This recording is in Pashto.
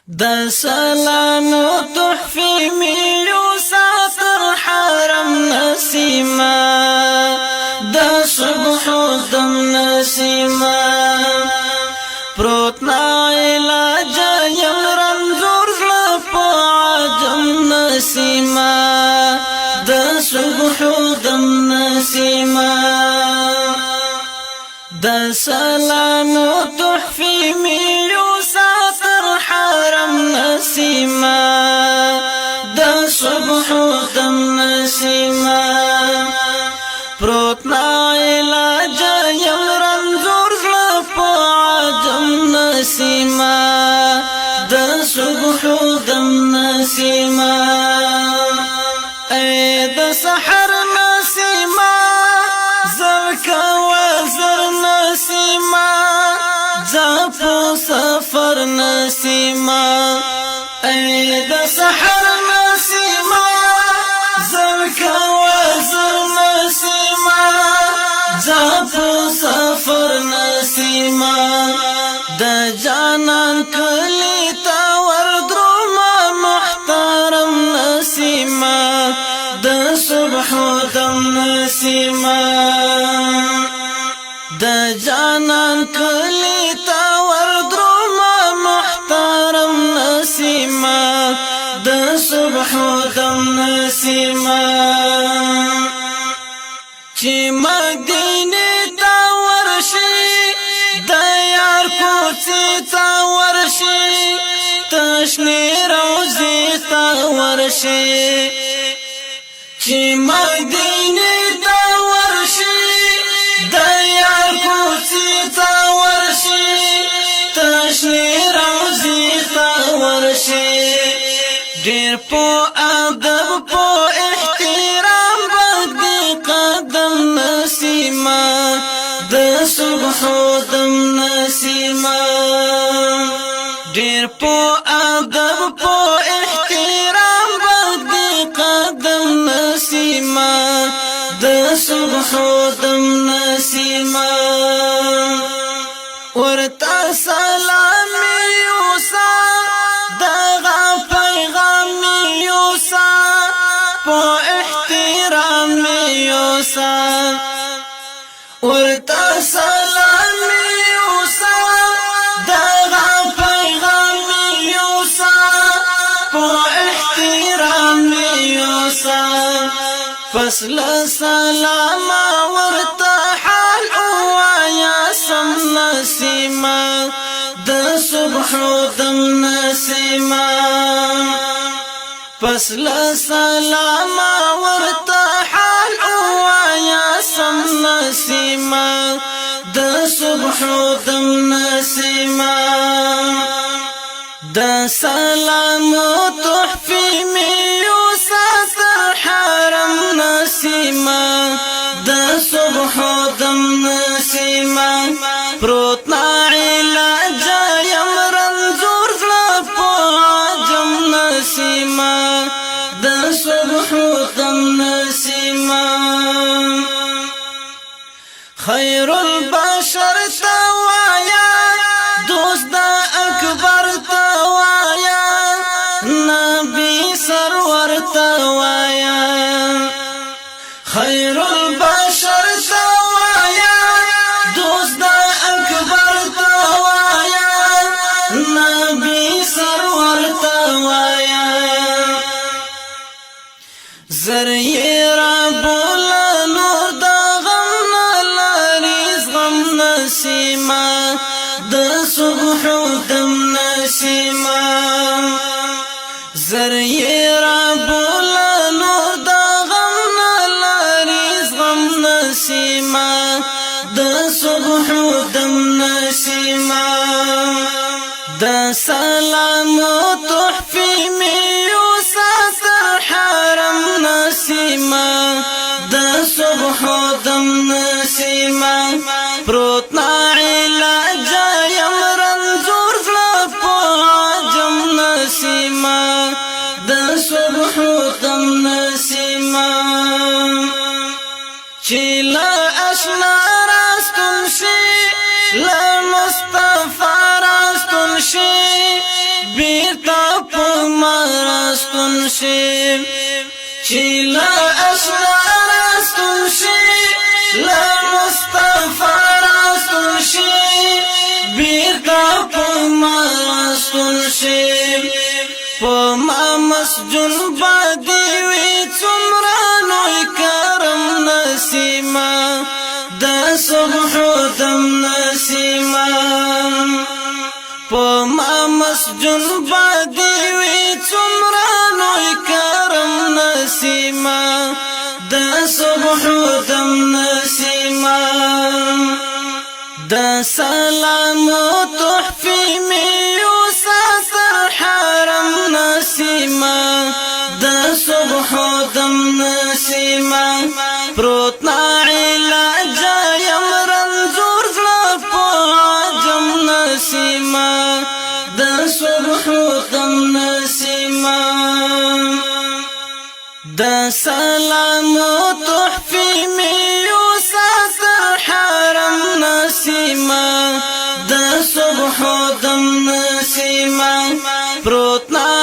د سلامو تحفی میو ساتر حرم نسیما د صبح دم نسیما پروت نا علاج یم رنزور زلپ عجم نسیما د صبح دم نسیما د سلامو تحفی میو ساتر حرم نسیما د صبح دم نسیما پروت نا علاج یم رنزور زلپ عجم نسیما د صبح دم نسیما اے د سحر نسیما زرکا وزر نسیما زفو سفر نسیما اے د سحر نسیما زرکا وزر نسیما زفو سفر نسیما د جانان کلی تا وردروما محترم نسیما د صبح دم نسیما د جانان کلی تا وردروما محترم نسیما د صبح دم نسیما چی مدینه تا ورشی د یار کوڅه تا ورشی تشنی روزی تا ورشی چی مدینه تا ورشی د یار کوڅه تا ورشی تشنی روزی تا ورشی ډیر په ادب په احترام باندې قدم نسیما د صبح دم نسیما ډیر په ادب په احترام باندې قدم نسیما د صبح دم نسیما ورتا سلام یوسا دغه پیغام یوسا په احترام یوسا ورتا سلام یوسا دغه پیغام یوسا په احترام یوسا فصل سلام ورتا حال وایا سم نسیما د صبح دم نسیما فصل سلام ورتا حال وایا سم نسیما د صبح دم نسیما د سلام تحفی میو ساتر حرم نسیما د صبح دم نسیما پروت نا علاج یم رنزور زلپ عجم نسیما د صبح دم نسیما خیر البشر توایا دوست دا اکبر توایا نبی سرور توایا خیر البشر توایا دوست دا اکبر توایا نبی سرور توایا زرعی ربولا نور دا غم نالاریز غم نسیما د صبح دم نسیما زرعی ربولا نور دا غم نالاریز غم نسیما د صبح دم نسیما د سلام تحفی میو ساتر حرم نسیما د صبح دم نسیما پروت نا علاج یم رنزور زلپ عجم نسیما د صبح دم نسیما چی لا اشنا راستون شی لا مصطفی راستون شی بیرتا پا مارستون شیم چیلا اشنا راستون شیم لا مصطفى راستون شیم بیرتا پا مارستون شیم پا ما مسجون بادیوی چمرانوی کرم نسیما دا صبح دم نسیما پا ما مسجون بادیوی چمرانوی کرم نسیما دا صبح دم نسیما دا سلام و تحفی میو ساتر حرم نسیما دا صبح دم نسیما پروتنا علاج یم رنزور زلپو عجم نسیما دا صبح دم نسیما دا سلام و تحفی میو ساتر حرم نسیما دا صبح دم نسیما پروتنا